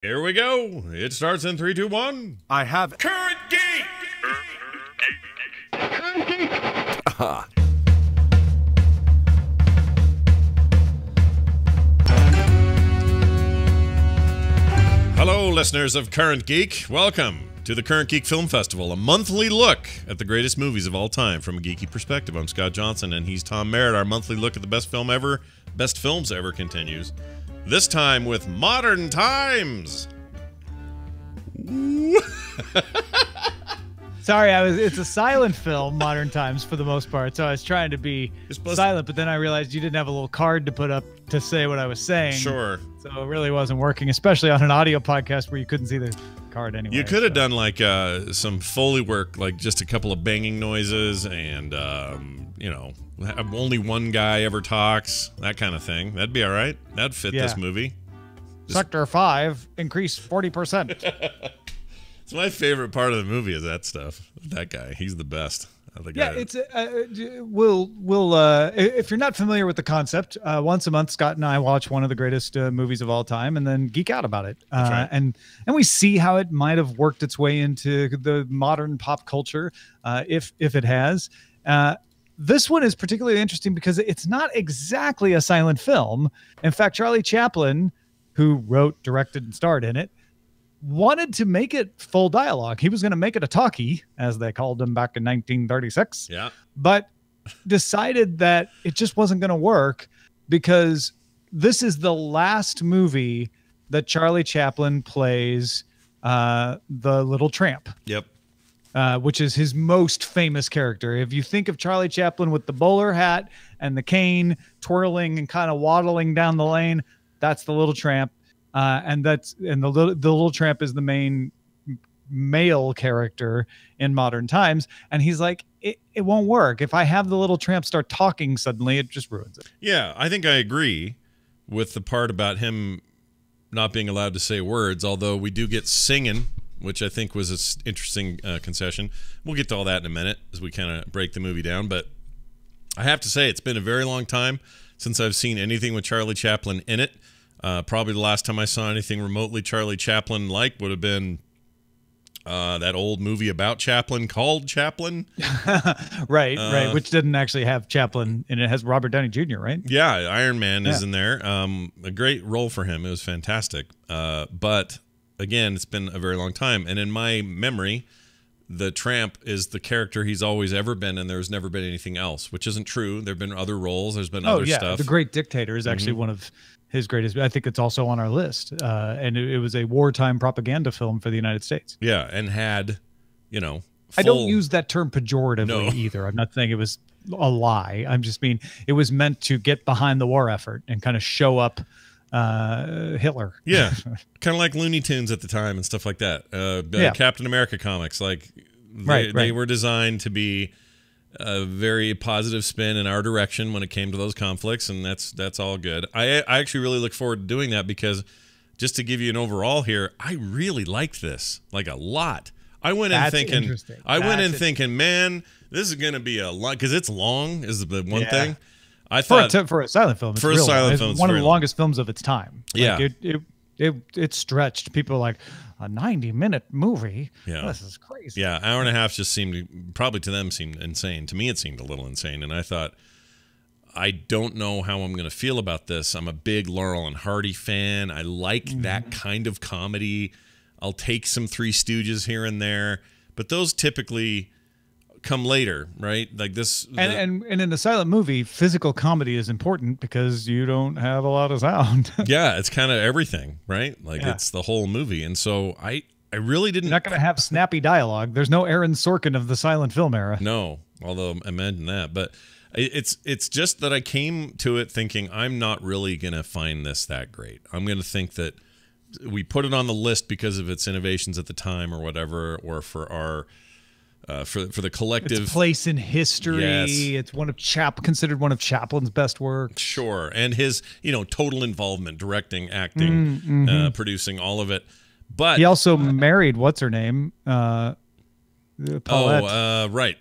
Here we go. It starts in 3, 2, 1. I have Current Geek! Hello, listeners of Current Geek. Welcome to the Current Geek Film Festival, a monthly look at the greatest movies of all time from a geeky perspective. I'm Scott Johnson, and he's Tom Merritt. Our monthly look at the best films ever continues. This time with Modern Times. Sorry, it's a silent film, Modern Times, for the most part, so I was trying to be silent, but then I realized you didn't have a little card to put up to say what I was saying. Sure. So it really wasn't working, especially on an audio podcast where you couldn't see the card anyway. You could have done like some Foley work, like just a couple of banging noises and, only one guy ever talks, that kind of thing. That'd be all right. That'd fit this movie. Sector 5, increase 40%. It's my favorite part of the movie is that stuff. That guy, he's the best. It's if you're not familiar with the concept, once a month Scott and I watch one of the greatest movies of all time and then geek out about it. Right. And we see how it might have worked its way into the modern pop culture, if it has. This one is particularly interesting because it's not exactly a silent film. In fact, Charlie Chaplin, who wrote, directed, and starred in it, wanted to make it full dialogue. He was going to make it a talkie, as they called him back in 1936. Yeah. But decided that it just wasn't going to work because this is the last movie that Charlie Chaplin plays the little tramp. Yep. Which is his most famous character. If you think of Charlie Chaplin with the bowler hat and the cane twirling and kind of waddling down the lane, that's the little tramp. And the little tramp is the main male character in Modern Times. And he's like, it won't work. If I have the little tramp start talking suddenly, it just ruins it. Yeah, I think I agree with the part about him not being allowed to say words, although we do get singing, which I think was an interesting concession. We'll get to all that in a minute as we kind of break the movie down. But I have to say, it's been a very long time since I've seen anything with Charlie Chaplin in it. Probably the last time I saw anything remotely Charlie Chaplin-like would have been that old movie about Chaplin called Chaplin. Right, which didn't actually have Chaplin in it. It has Robert Downey Jr., right? Yeah, Iron Man is in there. A great role for him. It was fantastic. But again, it's been a very long time. And in my memory, the tramp is the character he's always ever been, and there's never been anything else, which isn't true. There have been other roles. There's been other stuff. The Great Dictator is actually one of his greatest. I think it's also on our list. And it was a wartime propaganda film for the United States. Yeah, and had, I don't use that term pejoratively either. I'm not saying it was a lie. I'm just mean it was meant to get behind the war effort and kind of show up Hitler. Yeah, kind of like Looney Tunes at the time and stuff like that. Captain America comics, like they were designed to be a very positive spin in our direction when it came to those conflicts, and that's all good. I actually really look forward to doing that because, just to give you an overall here, I really liked this like a lot. I went in thinking, man, this is going to be a lot because it's long. Is the one thing. I thought for a silent film, it's one of the longest films of its time. Yeah, it stretched. People are like, a 90-minute movie. Yeah, this is crazy. Yeah, hour and a half just seemed probably to them seemed insane. To me, it seemed a little insane, and I thought, I don't know how I'm going to feel about this. I'm a big Laurel and Hardy fan. I like that kind of comedy. I'll take some Three Stooges here and there, but those typically come later, right? Like this, and in a silent movie, physical comedy is important because you don't have a lot of sound. Yeah, it's kind of everything, right? Like it's the whole movie, and so I really didn't. You're not going to have snappy dialogue. There's no Aaron Sorkin of the silent film era. No, although imagine that. But it's just that I came to it thinking I'm not really going to find this that great. I'm going to think that we put it on the list because of its innovations at the time or whatever, or for our for the collective its place in history. Yes. It's considered one of Chaplin's best works. Sure, and his total involvement, directing, acting, producing, all of it. But he also married what's her name? Paulette. Right.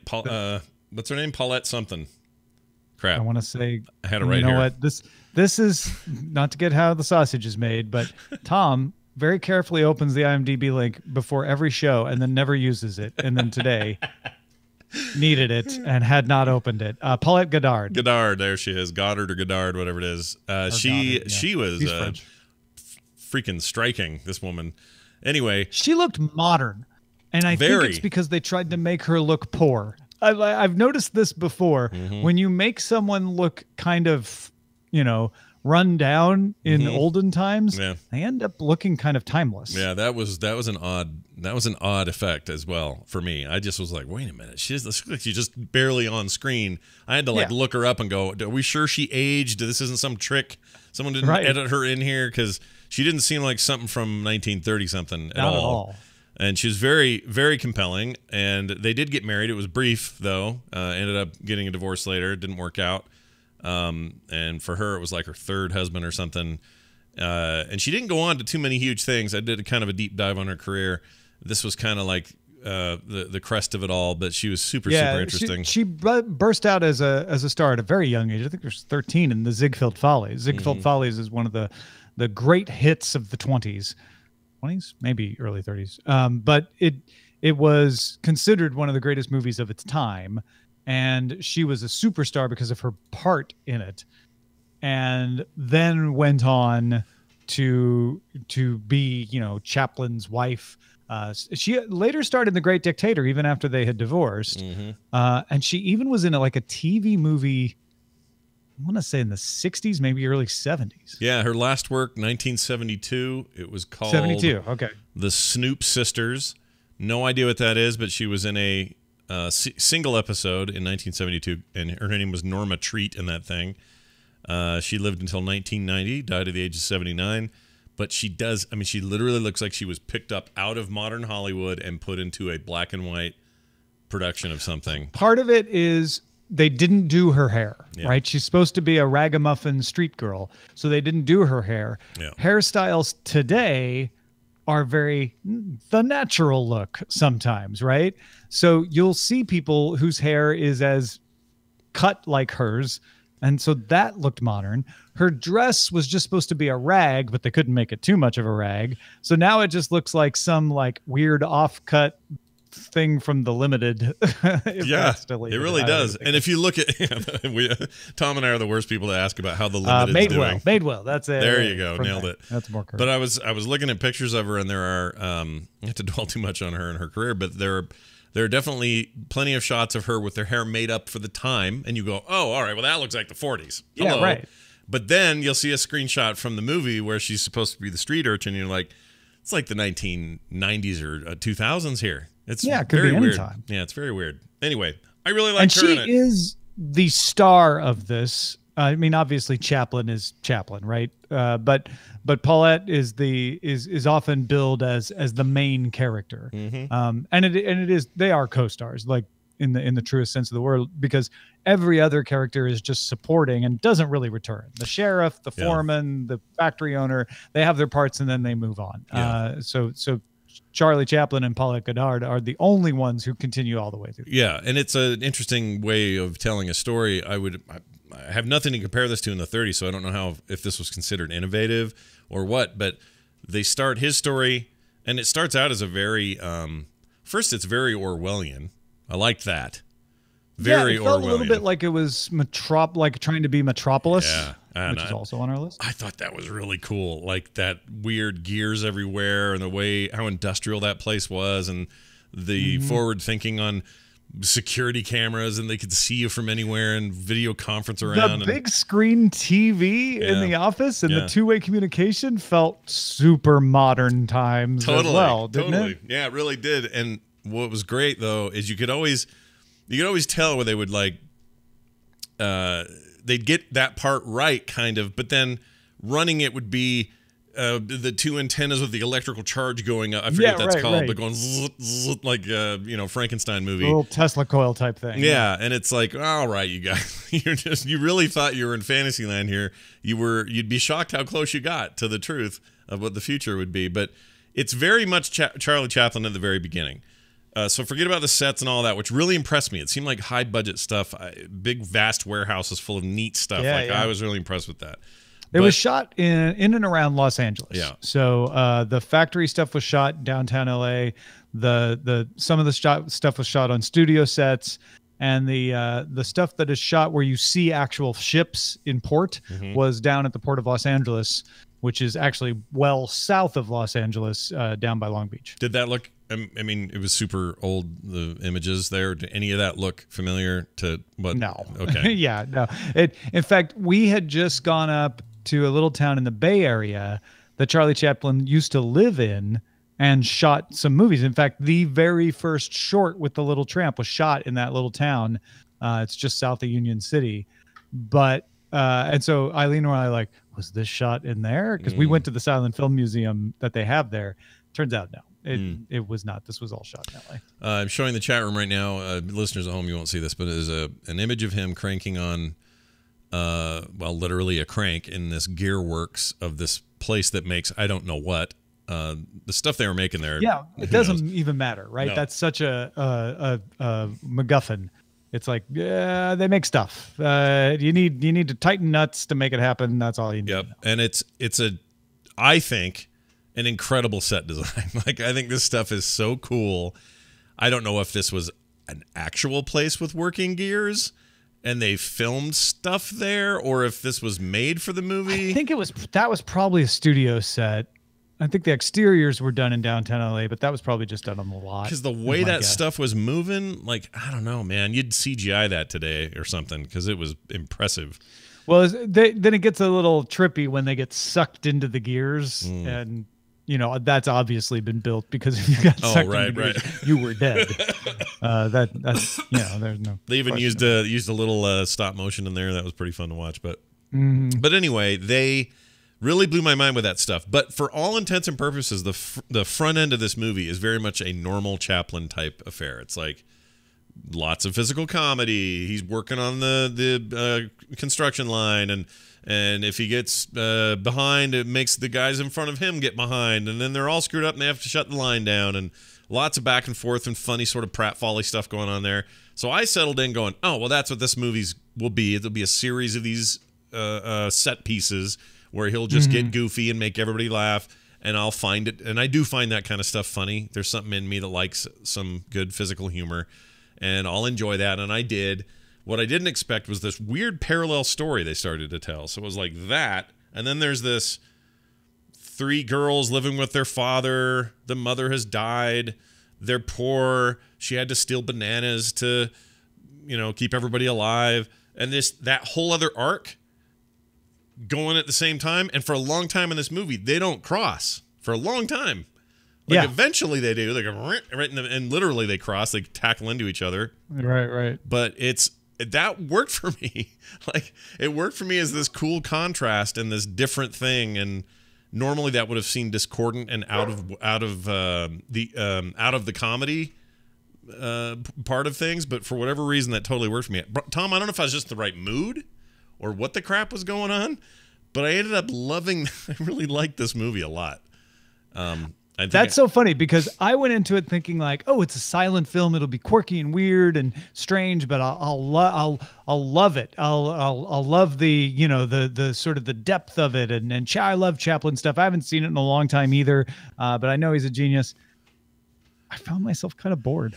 What's her name? Paulette something. Crap. I want to say. I had it right here. here. What this is not to get how the sausage is made, but Tom. very carefully opens the IMDb link before every show and then never uses it. And then today needed it and had not opened it. Paulette Goddard. There she is. Goddard or Goddard, whatever it is. She was freaking striking, this woman. Anyway. She looked modern. And I think it's because they tried to make her look poor. I've noticed this before. When you make someone look kind of, run down in olden times, they end up looking kind of timeless. Yeah, that was an odd effect as well for me. I just was like, wait a minute, she looks like she's just barely on screen. I had to look her up and go, are we sure she aged? This isn't some trick. Someone didn't edit her in here, because she didn't seem like something from 1930 something at all. And she was very, very compelling. And they did get married. It was brief, though. Ended up getting a divorce later. It didn't work out. And for her, it was like her third husband or something. And she didn't go on to too many huge things. I did kind of a deep dive on her career. This was kind of like the crest of it all, but she was super interesting. She burst out as a star at a very young age. I think she was 13 in the Ziegfeld Follies. Ziegfeld Follies is one of the great hits of the 20s, maybe early 30s. But it was considered one of the greatest movies of its time. And she was a superstar because of her part in it, and then went on to be, Chaplin's wife. She later starred in The Great Dictator, even after they had divorced. And she even was in a TV movie, I want to say in the 60s, maybe early 70s. Yeah, her last work, 1972. It was called 72. Okay. The Snoop Sisters. No idea what that is, but she was in a single episode in 1972, and her name was Norma Treat in that thing. She lived until 1990, died at the age of 79. But she literally looks like she was picked up out of modern Hollywood and put into a black and white production of something. Part of it is they didn't do her hair, right? She's supposed to be a ragamuffin street girl, so they didn't do her hair. Yeah. Hairstyles today are very the natural look sometimes, right? So you'll see people whose hair is as cut like hers, and so that looked modern. Her dress was just supposed to be a rag, but they couldn't make it too much of a rag. So now it just looks like some weird off-cut thing from The Limited. Yeah, it really does. And if you look at Tom and I are the worst people to ask about how The Limited is doing. Madewell, that's it. There you go, nailed it. That's more correct. But I was looking at pictures of her, and there are I have to dwell too much on her and her career, but there are definitely plenty of shots of her with her hair made up for the time, and you go, oh, all right, well, that looks like the 40s. Hello. Yeah, right. But then you'll see a screenshot from the movie where she's supposed to be the street urchin, and you're like, it's like the 1990s or 2000s here. It's it could very be weird. Anytime. Yeah, it's very weird. Anyway, I really like her. And she is the star of this. I mean, obviously Chaplin is Chaplin, right? But Paulette is often billed as the main character. And it is, they are co-stars, like in the truest sense of the word, because every other character is just supporting and doesn't really return. The sheriff, the foreman, the factory owner, they have their parts and then they move on. So Charlie Chaplin and Paulette Goddard are the only ones who continue all the way through. Yeah, and it's an interesting way of telling a story. I have nothing to compare this to in the 30s, so I don't know if this was considered innovative or what, but they start his story, and it starts out as a very, first it's very Orwellian. I liked that. Very it felt Orwellian. A little bit like it was like trying to be Metropolis, which is also on our list. I thought that was really cool, like that weird gears everywhere and the way how industrial that place was, and the forward thinking on security cameras, and they could see you from anywhere and video conference around. The big screen TV in the office and the two-way communication felt super modern times as well, didn't it? Yeah, it really did. And what was great though is you could always tell where they would they'd get that part right kind of, but then running it would be the two antennas with the electrical charge going up. I forget what that's called, but going zzz, zzz, like Frankenstein movie, a little Tesla coil type thing. Yeah, and it's like, all right, you guys, you really thought you were in Fantasyland here. You'd be shocked how close you got to the truth of what the future would be. But it's very much Charlie Chaplin at the very beginning. So forget about the sets and all that, which really impressed me. It seemed like high budget stuff, big vast warehouses full of neat stuff. I was really impressed with that. It was shot in and around Los Angeles. Yeah. So the factory stuff was shot downtown LA. Some of the stuff was shot on studio sets, and the stuff that is shot where you see actual ships in port was down at the port of Los Angeles, which is actually well south of Los Angeles, down by Long Beach. Did that look? I mean, it was super old. The images there. Did any of that look familiar to what? No. Okay. Yeah. No. In fact, we had just gone up to a little town in the Bay Area that Charlie Chaplin used to live in and shot some movies. In fact, the very first short with the Little Tramp was shot in that little town. It's just south of Union City. But and so Eileen and I like, was this shot in there? Because we went to the Silent Film Museum that they have there. Turns out, no. It was not. This was all shot in that way. I'm showing the chat room right now. Listeners at home, you won't see this, but it is an image of him cranking on, well, literally a crank in this gear works of this place that makes I don't know what. The stuff they were making there. Yeah, it doesn't even matter, right? No. That's such a MacGuffin. It's like, yeah, they make stuff. You need to tighten nuts to make it happen. That's all you need. Yep, and it's I think, an incredible set design. Like, I think this stuff is so cool. I don't know if this was an actual place with working gears and they filmed stuff there, or if this was made for the movie. I think that was probably a studio set. I think the exteriors were done in downtown LA, but that was probably just done on the lot. Because the way that stuff was moving, like, I don't know, man. You'd CGI that today or something because it was impressive. Well, then it gets a little trippy when they get sucked into the gears, and that's obviously been built because if you got sucked into the gears, you were dead. That's there's no. They even used a little stop motion in there that was pretty fun to watch, but anyway, they really blew my mind with that stuff. But for all intents and purposes, the front end of this movie is very much a normal Chaplin type affair. It's like lots of physical comedy. He's working on the construction line, and if he gets behind, it makes the guys in front of him get behind, and then they're all screwed up and they have to shut the line down, and lots of back and forth and funny sort of pratfally stuff going on there. So I settled in going, oh, well, that's what this movie's will be. It'll be a series of these set pieces where he'll just get goofy and make everybody laugh, and I'll find it. And I do find that kind of stuff funny. There's something in me that likes some good physical humor, and I'll enjoy that, and I did. What I didn't expect was this weird parallel story they started to tell. So it was like that, and then there's this 3 girls living with their father. The mother has died. They're poor. She had to steal bananas to, keep everybody alive. And that whole other arc going at the same time. And for a long time in this movie, they don't cross for a long time. Like eventually they do. They go right and literally they cross. They tackle into each other. Right. But that worked for me. Like, it worked for me as this cool contrast and this different thing. And normally that would have seemed discordant and out of the comedy part of things. But for whatever reason, that totally worked for me. Tom, I don't know if I was just in the right mood or what the crap was going on, but I ended up loving. I really liked this movie a lot. That's so funny because I went into it thinking like, oh, it's a silent film. It'll be quirky and weird and strange, but I'll love it. I'll love the the sort of the depth of it, and I love Chaplin stuff. I haven't seen it in a long time either, but I know he's a genius. I found myself kind of bored.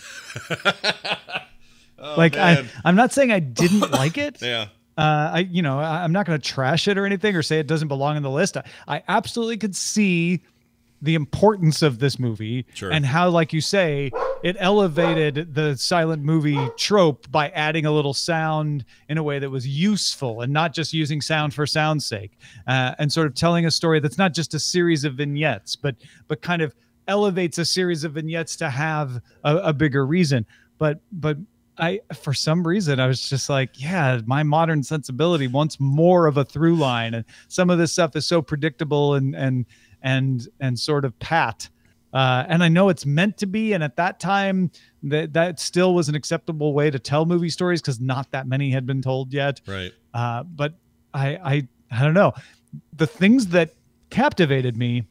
I'm not saying I didn't like it. Yeah. I'm not going to trash it or anything or say it doesn't belong in the list. I absolutely could see the importance of this movie and how, like you say, it elevated the silent movie trope by adding a little sound in a way that was useful and not just using sound for sound's sake, and sort of telling a story that's not just a series of vignettes, but kind of elevates a series of vignettes to have a bigger reason. But for some reason, I was just like, yeah, my modern sensibility wants more of a through line. And some of this stuff is so predictable and sort of pat. And I know it's meant to be. And at that time, that still was an acceptable way to tell movie stories because not that many had been told yet. Right. But I don't know. The things that captivated me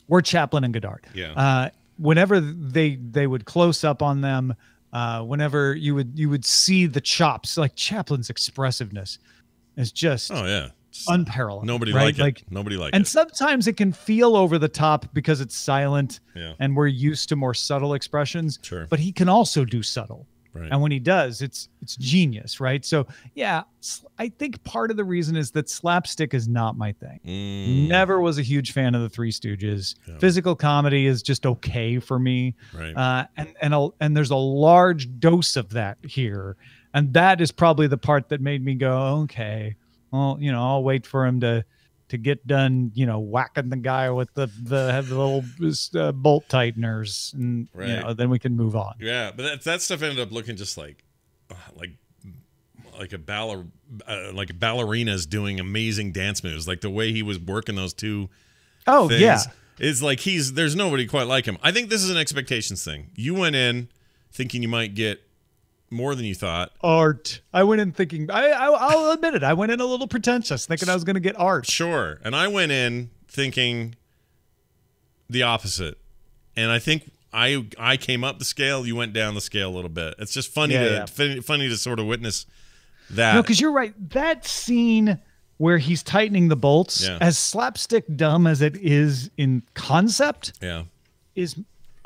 were Chaplin and Godard. Yeah. Whenever they would close up on them, whenever you would see the chops, like Chaplin's expressiveness is just unparalleled. Nobody right? like it. Nobody like it. And sometimes it can feel over the top because it's silent and we're used to more subtle expressions. Sure. But he can also do subtle. Right. And when he does, it's genius, right? So yeah, I think part of the reason is that slapstick is not my thing. Never was a huge fan of the Three Stooges. Yeah. Physical comedy is just okay for me. Right. And there's a large dose of that here. And that is probably the part that made me go, okay, well, I'll wait for him to get done, whacking the guy with the little bolt tighteners, and then we can move on. Yeah, but that stuff ended up looking just like ballerinas doing amazing dance moves. Like the way he was working those two. Oh things, yeah, is like there's nobody quite like him. I think this is an expectations thing. You went in thinking you might get more than you thought. Art. I went in thinking, I'll admit it, I went in a little pretentious, thinking I was going to get art. Sure. And I went in thinking the opposite. And I think I came up the scale, you went down the scale a little bit. It's just funny funny to sort of witness that. No, because you're right. That scene where he's tightening the bolts, as slapstick dumb as it is in concept, is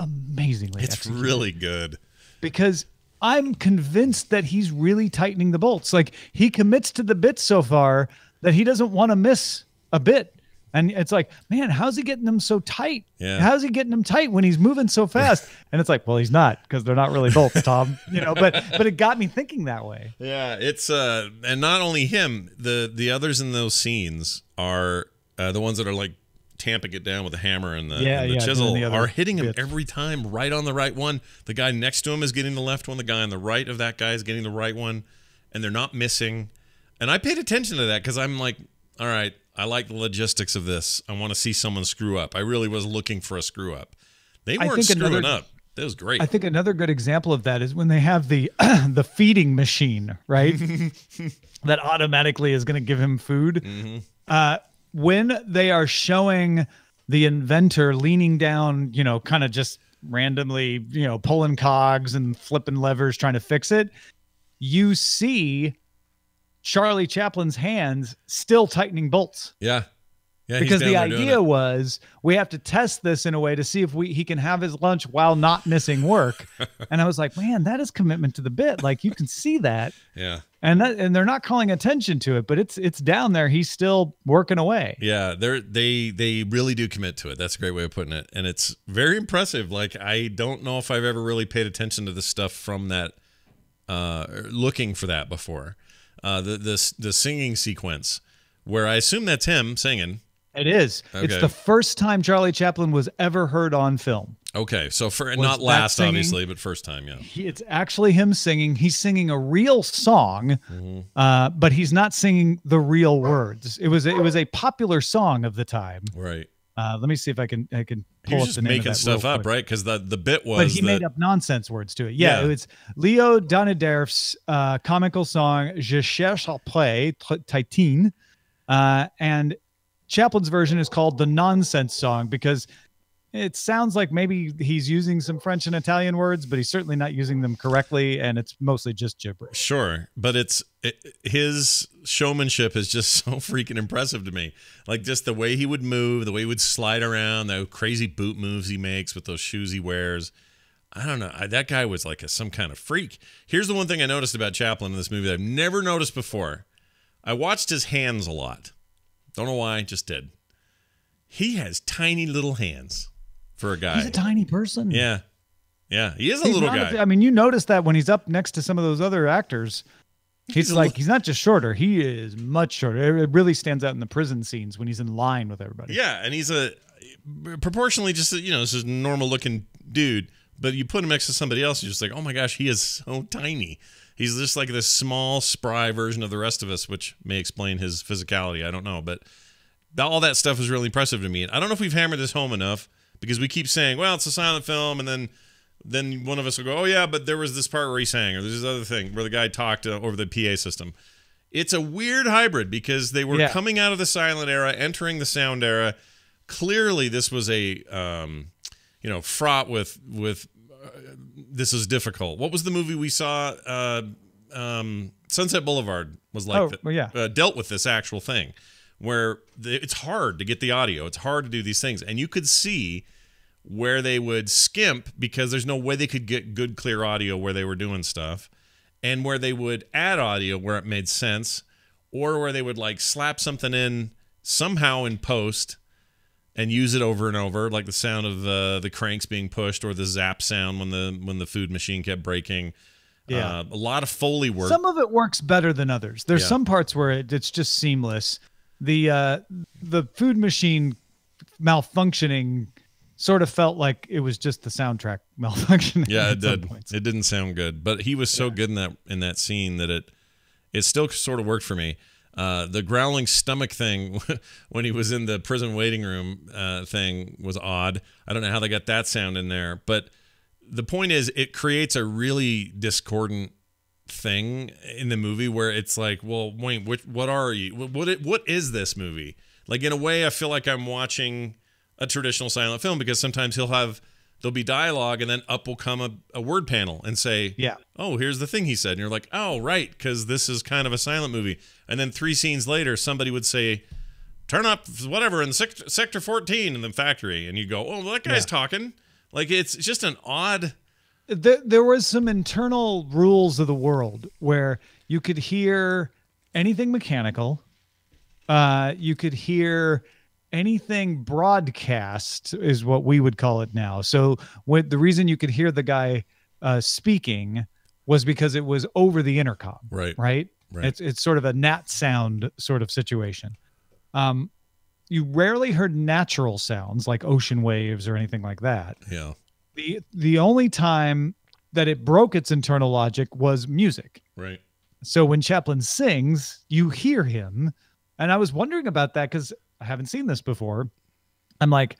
amazingly executed. Really good. Because I'm convinced that he's really tightening the bolts. Like, he commits to the bit so far that he doesn't want to miss a bit. And it's like, man, how's he getting them so tight? Yeah. How's he getting them tight when he's moving so fast? And it's like, well, he's not, because they're not really bolts, Tom. But it got me thinking that way. Yeah, it's and not only him, the others in those scenes are the ones that are like tamping it down with the hammer and the chisel are hitting him every time right on the right one. The guy next to him is getting the left one. The guy on the right of that guy is getting the right one, and they're not missing. And I paid attention to that because I'm like, all right, I like the logistics of this. I want to see someone screw up. I really was looking for a screw up. They weren't screwing up. That was great. I think another good example of that is when they have the the feeding machine, right? That automatically is going to give him food. When they are showing the inventor leaning down, kind of just randomly, pulling cogs and flipping levers, trying to fix it, you see Charlie Chaplin's hands still tightening bolts. Yeah. Yeah, because the idea was we have to test this in a way to see if he can have his lunch while not missing work. And I was like, man, that is commitment to the bit. Like, you can see that. Yeah. And they're not calling attention to it, but it's down there. He's still working away. Yeah, they really do commit to it. That's a great way of putting it. And it's very impressive. Like, I don't know if I've ever really paid attention to this stuff from that looking for that before. The singing sequence where I assume that's him singing. It is. Okay. It's the first time Charlie Chaplin was ever heard on film. Okay, so not last, obviously, but first time, yeah. It's actually him singing. He's singing a real song, but he's not singing the real words. It was a popular song of the time. Right. Let me see if I can pull up the name of that. He was just making stuff up, right? Because the bit was. But he made up nonsense words to it. Yeah, it was Leo Doniderf's comical song "Je cherche après Titine," and Chaplin's version is called the Nonsense Song because it sounds like maybe he's using some French and Italian words, but he's certainly not using them correctly, and it's mostly just gibberish. Sure, but his showmanship is just so freaking impressive to me. Like, just the way he would move, the way he would slide around, the crazy boot moves he makes with those shoes he wears. I don't know. That guy was like some kind of freak. Here's the one thing I noticed about Chaplin in this movie that I've never noticed before. I watched his hands a lot. Don't know why, just did. He has tiny little hands for a guy. He's a tiny person. Yeah. Yeah, he is a little guy. I mean, you notice that when he's up next to some of those other actors, he's not just shorter. He is much shorter. It really stands out in the prison scenes when he's in line with everybody. Yeah, and he's proportionally just, this is a normal looking dude, but you put him next to somebody else, you're just like, oh my gosh, he is so tiny. He's just like this small, spry version of the rest of us, which may explain his physicality. I don't know. But all that stuff is really impressive to me. And I don't know if we've hammered this home enough because we keep saying, well, it's a silent film. And then one of us will go, oh, yeah, but there was this part where he sang, or there's this other thing where the guy talked over the PA system. It's a weird hybrid because they were coming out of the silent era, entering the sound era. Clearly, this was a, fraught with this is difficult. What was the movie we saw? Sunset Boulevard was like dealt with this actual thing. where it's hard to get the audio. It's hard to do these things. And you could see where they would skimp because there's no way they could get good, clear audio where they were doing stuff, and where they would add audio where it made sense, or where they would like slap something in somehow in post and use it over and over, like the sound of the cranks being pushed, or the zap sound when the food machine kept breaking. Yeah, a lot of Foley work. Some of it works better than others. There's some parts where it's just seamless. The food machine malfunctioning sort of felt like it was just the soundtrack malfunctioning. Yeah, it did. It didn't sound good, but he was so good in that scene that it still sort of worked for me. The growling stomach thing when he was in the prison waiting room thing was odd. I don't know how they got that sound in there, but the point is it creates a really discordant thing in the movie where it's like, well, wait, what are you? What is this movie? Like, in a way, I feel like I'm watching a traditional silent film, because sometimes there'll be dialogue, and then up will come a word panel and say, oh, here's the thing he said. And you're like, oh, right, because this is kind of a silent movie. And then 3 scenes later, somebody would say, turn up whatever in Sector 14 in the factory. And you go, oh, well, that guy's talking. Like, it's just an odd... There was some internal rules of the world where you could hear anything mechanical. You could hear... anything broadcast is what we would call it now. So the reason you could hear the guy speaking was because it was over the intercom. Right. It's sort of a nat sound sort of situation. You rarely heard natural sounds like ocean waves or anything like that. Yeah. The only time that it broke its internal logic was music. Right. So when Chaplin sings, you hear him. And I was wondering about that because I haven't seen this before. I'm like,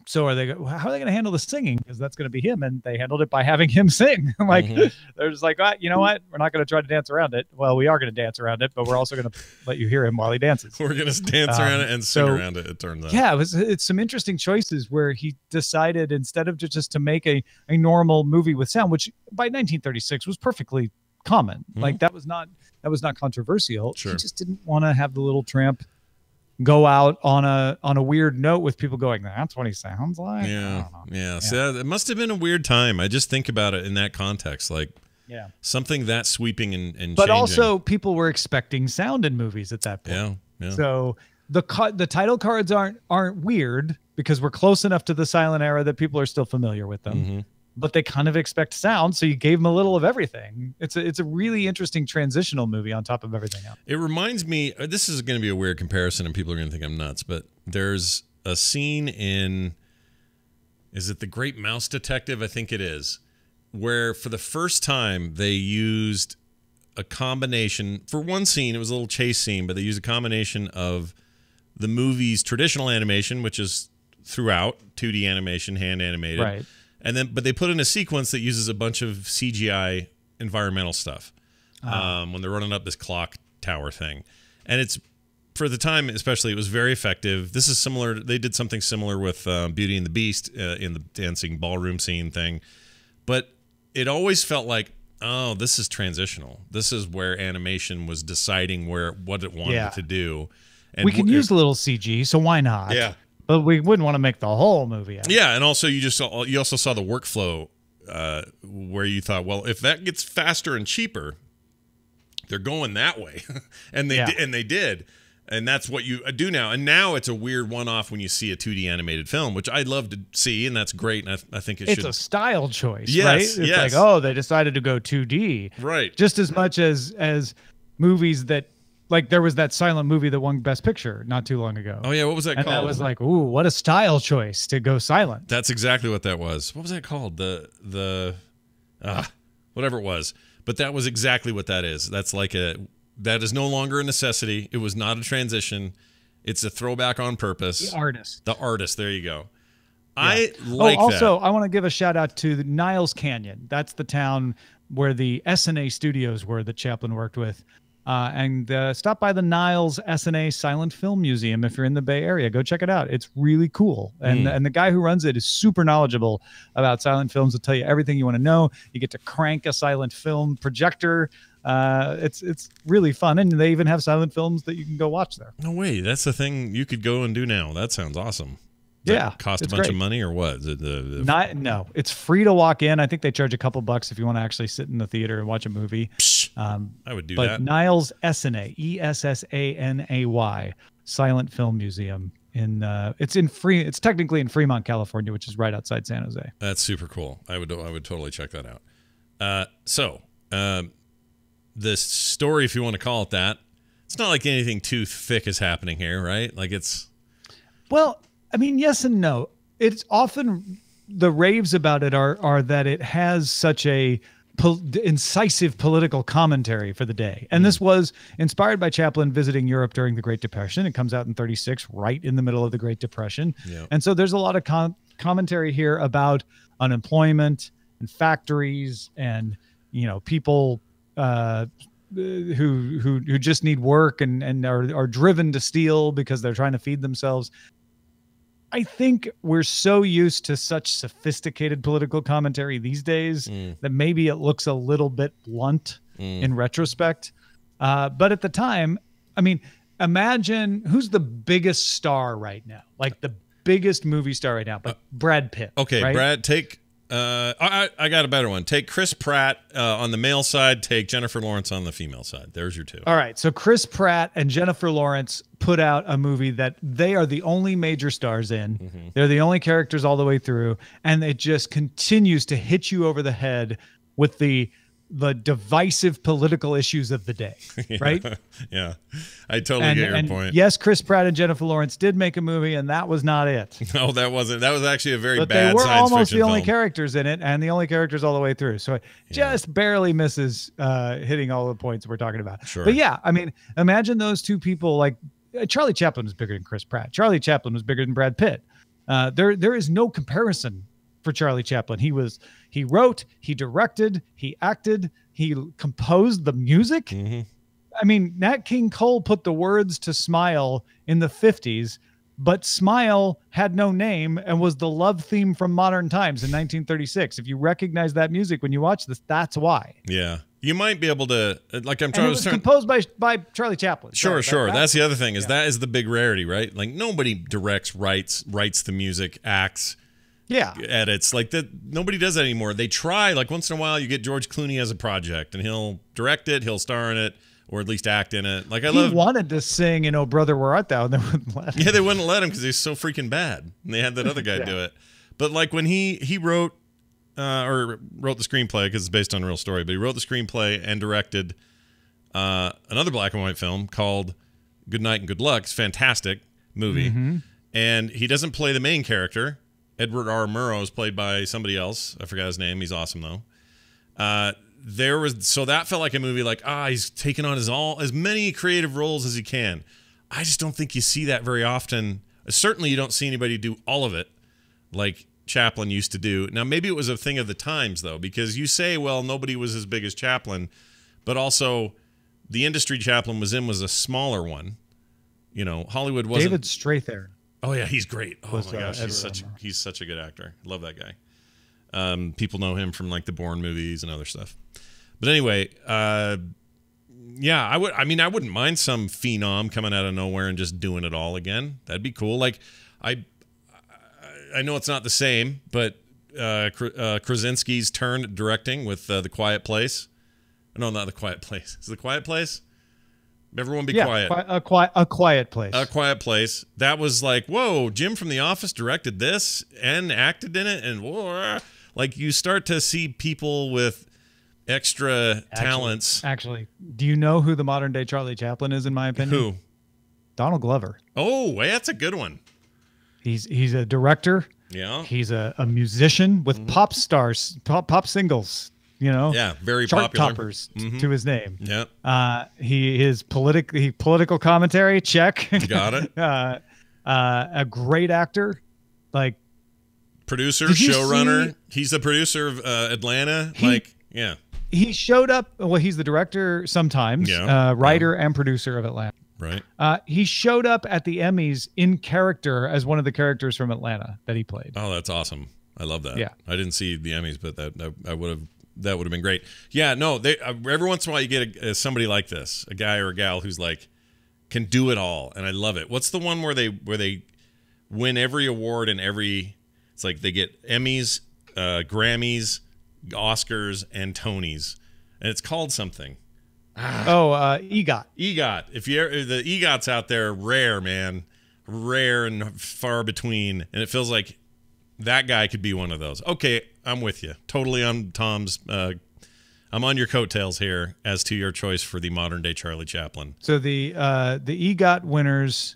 so how are they going to handle the singing? Because that's going to be him. And they handled it by having him sing. Like, they're just like, you know what? We're not going to try to dance around it. Well, we are going to dance around it, but we're also going to let you hear him while he dances. We're going to dance around it and sing around it, it turns out. Yeah, it's some interesting choices where he decided, instead of just to make a normal movie with sound, which by 1936 was perfectly common. Like, that was not controversial. Sure. He just didn't want to have the little tramp go out on a weird note with people going, that's what he sounds like. Yeah. So it must have been a weird time. I just think about it in that context, like something that sweeping and but changing. Also people were expecting sound in movies at that point. Yeah. So the title cards aren't weird because we're close enough to the silent era that people are still familiar with them. But they kind of expect sound, so you gave them a little of everything. It's a really interesting transitional movie on top of everything else. It reminds me, this is going to be a weird comparison, and people are going to think I'm nuts, but there's a scene in, is it The Great Mouse Detective? I think it is, where for the first time they used a combination, for one scene, it was a little chase scene, but they used a combination of the movie's traditional animation, which is throughout 2D animation, hand animated. Right. But they put in a sequence that uses a bunch of CGI environmental stuff when they're running up this clock tower thing. And it's, for the time especially, it was very effective. This is similar. They did something similar with Beauty and the Beast in the dancing ballroom scene thing. But it always felt like, oh, this is transitional. This is where animation was deciding what it wanted to do. And we can use a little CG, so why not? Yeah. But we wouldn't want to make the whole movie out. Yeah, and also you also saw the workflow where you thought, well, if that gets faster and cheaper, they're going that way, and they did, and that's what you do now. And now it's a weird one-off when you see a 2D animated film, which I'd love to see, and that's great. And I think it's a style choice, right? It's like, oh, they decided to go 2D, right? Just as much as movies that. Like, there was that silent movie that won Best Picture not too long ago. Oh, yeah. What was that called? That was like, ooh, what a style choice to go silent. That's exactly what that was. What was that called? Whatever it was. But that was exactly what that is. That is no longer a necessity. It was not a transition. It's a throwback on purpose. The artist. There you go. Yeah. I like also, I want to give a shout out to Niles Canyon. That's the town where the S&A studios were that Chaplin worked with. and stop by the Niles S&A Silent Film Museum if you're in the Bay Area. Go check it out. It's really cool. And the guy who runs it is super knowledgeable about silent films. He'll tell you everything you want to know. You get to crank a silent film projector. It's really fun. And they even have silent films that you can go watch there. No way. That's the thing you could go and do now. That sounds awesome. Yeah, cost a bunch of money or what? No, it's free to walk in. I think they charge a couple bucks if you want to actually sit in the theater and watch a movie. I would do but that. Niles S&A, ESSANAY, Silent Film Museum it's technically in Fremont, California, which is right outside San Jose. That's super cool. I would totally check that out. This story, if you want to call it that, it's not like anything too thick is happening here, right? Like it's. Well, I mean, yes and no. It's often the raves about it are that it has such a incisive political commentary for the day. And this was inspired by Chaplin visiting Europe during the Great Depression. It comes out in 1936, right in the middle of the Great Depression. Yep. And so there's a lot of commentary here about unemployment and factories and, people who just need work and are driven to steal because they're trying to feed themselves. I think we're so used to such sophisticated political commentary these days that maybe it looks a little bit blunt in retrospect. But at the time, I mean, imagine who's the biggest star right now, like the biggest movie star right now, but Brad Pitt. Okay, right? Brad, take. I got a better one. Take Chris Pratt on the male side. Take Jennifer Lawrence on the female side. There's your two. All right. So Chris Pratt and Jennifer Lawrence put out a movie that they are the only major stars in. Mm-hmm. They're the only characters all the way through. And it just continues to hit you over the head with the divisive political issues of the day, right? Yeah, I totally get your point. Yes, Chris Pratt and Jennifer Lawrence did make a movie, and that was not it. No, that wasn't. That was actually a very bad science fiction film. But they were almost the only film. characters in it, and the only characters all the way through. So it just barely misses hitting all the points we're talking about. Sure. But yeah, I mean, imagine those two people. Like Charlie Chaplin was bigger than Chris Pratt. Charlie Chaplin was bigger than Brad Pitt. There is no comparison for Charlie Chaplin. He wrote, he directed, he acted, he composed the music. Mm-hmm. I mean, Nat King Cole put the words to Smile in the 50s, but Smile had no name and was the love theme from Modern Times in 1936. If you recognize that music when you watch this, that's why. Yeah. You might be able to, like I'm trying to... It was composed by Charlie Chaplin. Sure. That's the other thing, is that is the big rarity, right? Like nobody directs, writes the music, acts, edits, like that. Nobody does that anymore. They try, like once in a while you get George Clooney as a project and he'll direct it, he'll star in it, or at least act in it. Like he wanted to sing, Brother Where Art Thou, and they wouldn't let him. Yeah, they wouldn't let him because he's so freaking bad. And they had that other guy do it. But like when he wrote the screenplay, because it's based on a real story, but he wrote the screenplay and directed another black and white film called Good Night and Good Luck. It's a fantastic movie. Mm-hmm. And he doesn't play the main character. Edward R. Murrow is played by somebody else. I forgot his name. He's awesome though. So that felt like a movie like, he's taken on as many creative roles as he can. I just don't think you see that very often. Certainly you don't see anybody do all of it like Chaplin used to do. Now maybe it was a thing of the times though, because you say, well, nobody was as big as Chaplin, but also the industry Chaplin was in was a smaller one. Hollywood wasn't. David Strathairn. Oh yeah, he's great. Oh my gosh, he's such a good actor. Love that guy. People know him from like the Bourne movies and other stuff. But anyway, I wouldn't mind some phenom coming out of nowhere and just doing it all again. That'd be cool. Like I know it's not the same, but Krasinski's turn at directing with The Quiet Place. No, not The Quiet Place. Is it The Quiet Place? Everyone be quiet. A Quiet Place. A Quiet Place. That was like, whoa, Jim from The Office directed this and acted in it. And whoa, like you start to see people with extra talents. Actually, do you know who the modern day Charlie Chaplin is, in my opinion? Who? Donald Glover. Oh, that's a good one. He's a director. Yeah. He's a musician with pop stars, pop singles. Yeah, very chart popular. toppers to his name. Yeah. He is political commentary. Check. Got it. A great actor, like producer, showrunner. He's the producer of Atlanta. He showed up. Well, he's the director sometimes, writer and producer of Atlanta. Right. He showed up at the Emmys in character as one of the characters from Atlanta that he played. Oh, that's awesome. I love that. Yeah. I didn't see the Emmys, but that would have been great. Yeah, no, they every once in a while you get somebody like this, a guy or a gal who's like can do it all, and I love it. What's the one where they win every award and it's like they get Emmys, Grammys, Oscars, and Tonys, and it's called something. EGOT. EGOT. If the EGOTs out there, rare, man, rare and far between, and it feels like that guy could be one of those. Okay, I'm with you. Totally on Tom's. I'm on your coattails here as to your choice for the modern day Charlie Chaplin. So the EGOT winners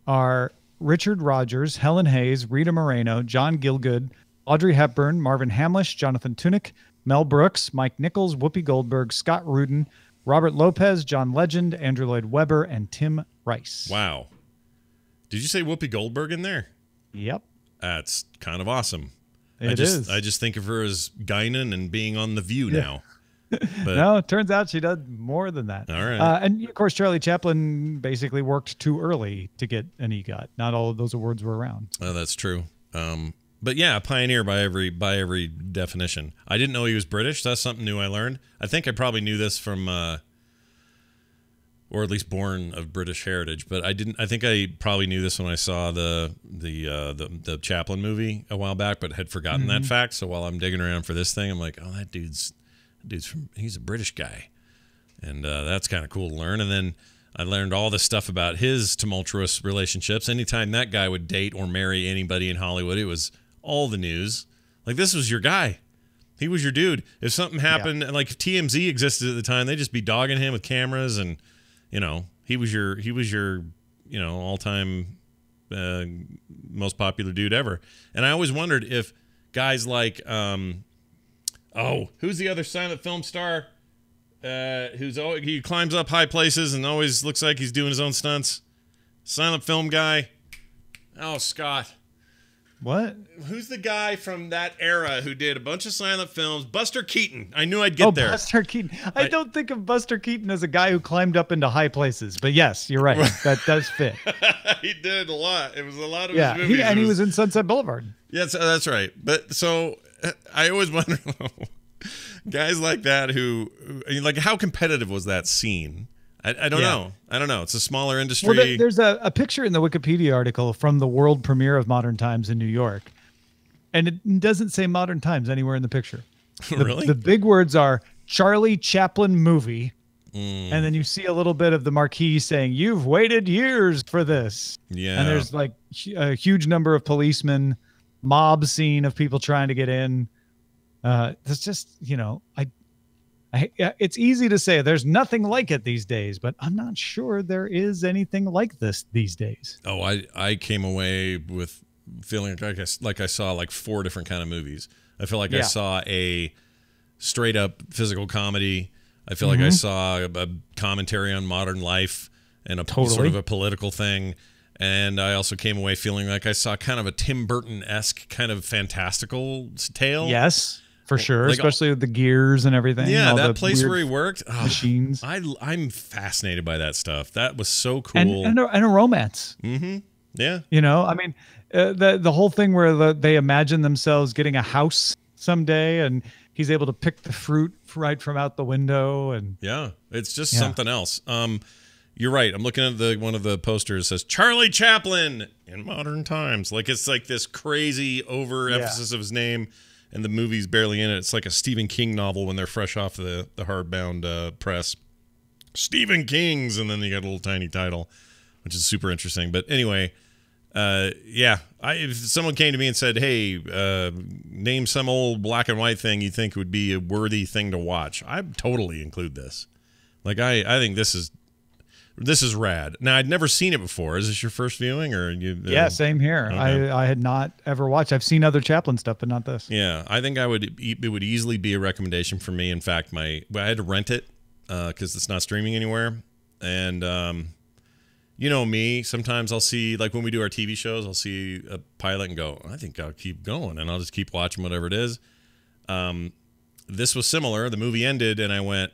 are Richard Rogers, Helen Hayes, Rita Moreno, John Gielgud, Audrey Hepburn, Marvin Hamlish, Jonathan Tunick, Mel Brooks, Mike Nichols, Whoopi Goldberg, Scott Rudin, Robert Lopez, John Legend, Andrew Lloyd Webber, and Tim Rice. Wow. Did you say Whoopi Goldberg in there? Yep. That's kind of awesome. I just think of her as Guinan and being on The View now. But no, it turns out she does more than that. All right. And of course, Charlie Chaplin basically worked too early to get an EGOT. Not all of those awards were around. Oh, that's true. But yeah, a pioneer by every definition. I didn't know he was British. That's something new I learned. I think I probably knew this from, or at least born of British heritage. But I didn't. I think I probably knew this when I saw the Chaplin movie a while back, but had forgotten that fact. So while I'm digging around for this thing, I'm like, oh, he's a British guy, and that's kind of cool to learn. And then I learned all this stuff about his tumultuous relationships. Anytime that guy would date or marry anybody in Hollywood, it was all the news. Like, this was your guy. He was your dude. If something happened, like if TMZ existed at the time, they'd just be dogging him with cameras, and he was your all-time most popular dude ever. And I always wondered if guys like who's the other silent film star he climbs up high places and always looks like he's doing his own stunts? Silent film guy. Oh, Scott. What? Who's the guy from that era who did a bunch of silent films? Buster Keaton. I knew I'd get there. Buster Keaton. I don't think of Buster Keaton as a guy who climbed up into high places, but yes, you're right. That does fit. He did a lot. It was a lot of his movies. He was in Sunset Boulevard. Yes, that's right. But so I always wonder, guys like that who like, how competitive was that scene? I don't know. I don't know. It's a smaller industry. Well, there's a picture in the Wikipedia article from the world premiere of Modern Times in New York, and it doesn't say Modern Times anywhere in the picture. Really? The big words are Charlie Chaplin movie, and then you see a little bit of the marquee saying, "You've waited years for this." Yeah. And there's like a huge number of policemen, mob scene of people trying to get in. It's just, it's easy to say there's nothing like it these days, but I'm not sure there is anything like this these days. Oh, I came away with feeling like I saw like 4 different kind of movies. I feel like I saw a straight up physical comedy. I feel like I saw a commentary on modern life and sort of a political thing. And I also came away feeling like I saw kind of a Tim Burton-esque kind of fantastical tale. Yes. For sure, like, especially with the gears and everything. Yeah, that place where he worked. Machines. I'm fascinated by that stuff. That was so cool. And a romance. Mm-hmm. Yeah. I mean, the whole thing where they imagine themselves getting a house someday, and he's able to pick the fruit right from out the window. And yeah, it's just something else. You're right. I'm looking at one of the posters. It says Charlie Chaplin in Modern Times. Like, it's like this crazy overemphasis of his name. And the movie's barely in it. It's like a Stephen King novel when they're fresh off the hardbound press. Stephen King's, and then you got a little tiny title, which is super interesting. But anyway, if someone came to me and said, hey, name some old black and white thing you think would be a worthy thing to watch, I'd totally include this. Like, I think this is rad. Now, I'd never seen it before. Is this your first viewing, or you? Yeah, same here. Okay. I had not ever watched. I've seen other Chaplin stuff, but not this. Yeah, I think it would easily be a recommendation for me. In fact, I had to rent it because it's not streaming anywhere. And you know me, sometimes I'll see, like when we do our TV shows, I'll see a pilot and go, I think I'll keep going, and I'll just keep watching whatever it is. this was similar. The movie ended, and I went,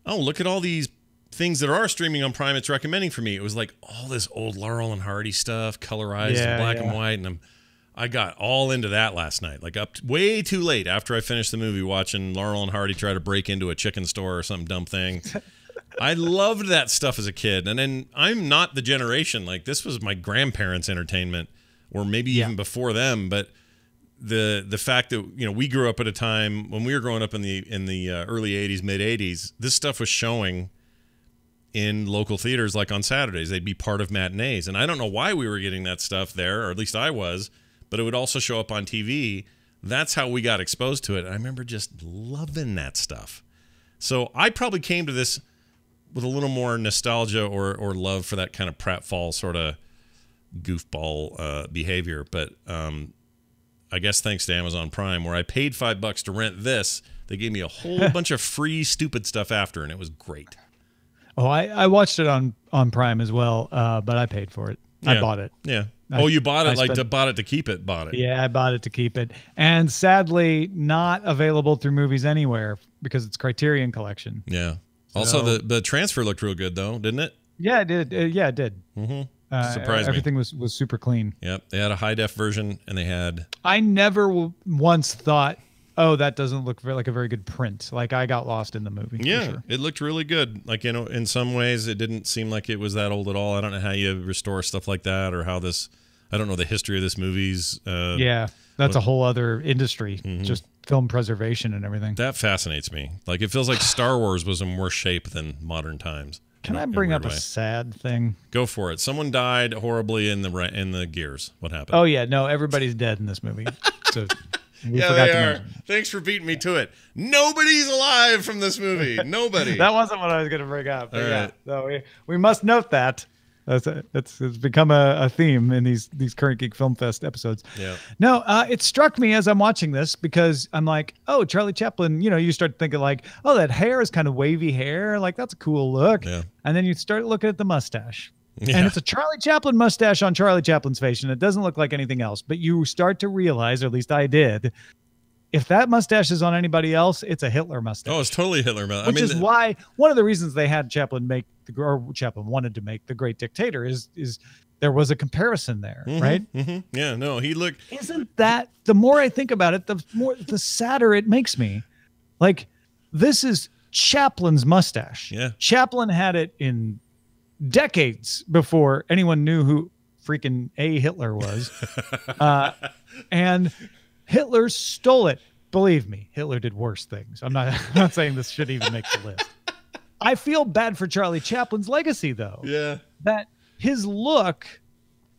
oh, look at all these things that are streaming on Prime it's recommending for me. It was like all this old Laurel and Hardy stuff, colorized in black and white, and I got all into that last night, like way too late after I finished the movie, watching Laurel and Hardy try to break into a chicken store or some dumb thing. I loved that stuff as a kid, and then I'm not the generation, like this was my grandparents' entertainment, or maybe even before them, but the fact that, you know, we grew up at a time when we were growing up in the early 80s, mid 80s, this stuff was showing in local theaters, like on Saturdays. They'd be part of matinees, and I don't know why we were getting that stuff there, or at least I was, but it would also show up on TV. That's how we got exposed to it. I remember just loving that stuff. So I probably came to this with a little more nostalgia or love for that kind of pratfall sort of goofball behavior. But I guess thanks to Amazon Prime, where I paid $5 to rent this, they gave me a whole bunch of free stupid stuff after, and it was great. Oh, I watched it on Prime as well, but I paid for it. Yeah. I bought it. Yeah. You bought it bought it to keep it, bought it. Yeah, I bought it to keep it. And sadly, not available through Movies Anywhere because it's Criterion Collection. Yeah. Also, the transfer looked real good, though, didn't it? Yeah, it did. Yeah, it did. Mm-hmm. Surprised me. Everything was super clean. Yep. They had a high-def version, and they had... I never once thought, oh, that doesn't look like a very good print. Like, I got lost in the movie. Yeah, for sure. It looked really good. Like, you know, in some ways, it didn't seem like it was that old at all. I don't know how you restore stuff like that, or how this... I don't know the history of this movie's... that's a whole other industry. Just film preservation and everything. That fascinates me. Like, it feels like Star Wars was in worse shape than modern times. Can I bring up a sad thing? Go for it. Someone died horribly in the gears. What happened? Oh, yeah. No, everybody's dead in this movie. So yeah, they are. Thanks for beating me to it. Nobody's alive from this movie. Nobody. That wasn't what I was going to bring up. But right. So we must note that. It's become a theme in these Current Geek Film Fest episodes. Yeah. No, it struck me as I'm watching this because I'm like, oh, Charlie Chaplin, you know, you start thinking like, oh, that hair is kind of wavy hair. Like, that's a cool look. Yeah. And then you start looking at the mustache. Yeah. And it's a Charlie Chaplin mustache on Charlie Chaplin's face, and it doesn't look like anything else. But you start to realize, or at least I did, if that mustache is on anybody else, it's a Hitler mustache. Oh, it's totally Hitler mustache. Which is why one of the reasons they had Chaplin Chaplin wanted to make The Great Dictator is there was a comparison there, right? Mm-hmm. Yeah, no, he looked. Isn't that, the more I think about it, the sadder it makes me. Like, this is Chaplin's mustache. Yeah. Chaplin had it in decades before anyone knew who freaking Hitler was. And Hitler stole it. Believe me, Hitler did worse things. I'm not saying this should even make the list. I feel bad for Charlie Chaplin's legacy, though. Yeah. That his look,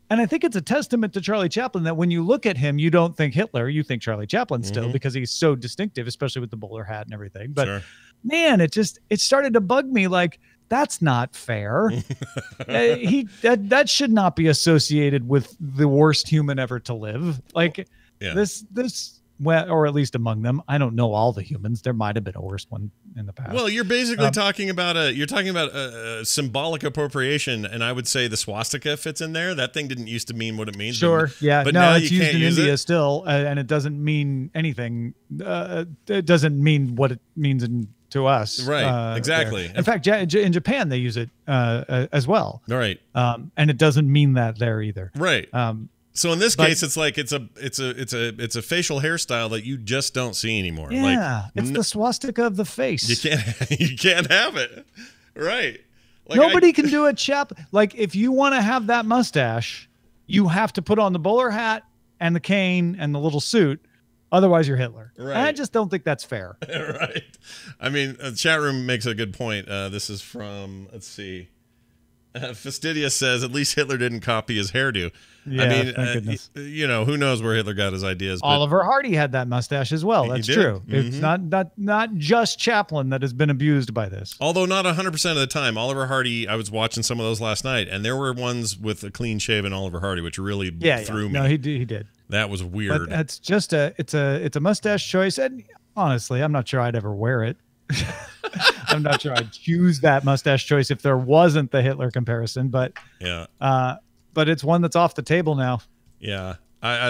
and I think it's a testament to Charlie Chaplin that when you look at him, you don't think Hitler, you think Charlie Chaplin still, because he's so distinctive, especially with the bowler hat and everything. But man, it started to bug me. Like, that's not fair. That should not be associated with the worst human ever to live. Like, this, well, or at least among them. I don't know all the humans. There might have been a worse one in the past. Well, you're basically talking about a symbolic appropriation, and I would say the swastika fits in there. That thing didn't used to mean what it means. Sure, yeah. But no, now it's you used can't in use India it. still, and it doesn't mean anything. It doesn't mean what it means to us. Right, exactly. There. In fact, in Japan, they use it as well. Right. And it doesn't mean that there either. Right. So in this case, it's like it's a facial hairstyle that you just don't see anymore. Yeah, like, it's the swastika of the face. You can't have it. Right. Like Nobody can do it, Like, if you want to have that mustache, you have to put on the bowler hat and the cane and the little suit. Otherwise, you're Hitler. Right. And I just don't think that's fair. Right. I mean, the chat room makes a good point. This is from, let's see. Fastidious says, at least Hitler didn't copy his hairdo. Yeah, I mean, thank goodness. You know, who knows where Hitler got his ideas. But Oliver Hardy had that mustache as well. That's true. It's not just Chaplin that has been abused by this. Although not 100% of the time. Oliver Hardy, I was watching some of those last night, and there were ones with a clean-shaven Oliver Hardy, which really threw me. No, he did. That was weird. But it's just it's a mustache choice, and honestly, I'm not sure I'd ever wear it. I'm not sure I'd choose that mustache choice if there wasn't the Hitler comparison, but but it's one that's off the table now. Yeah.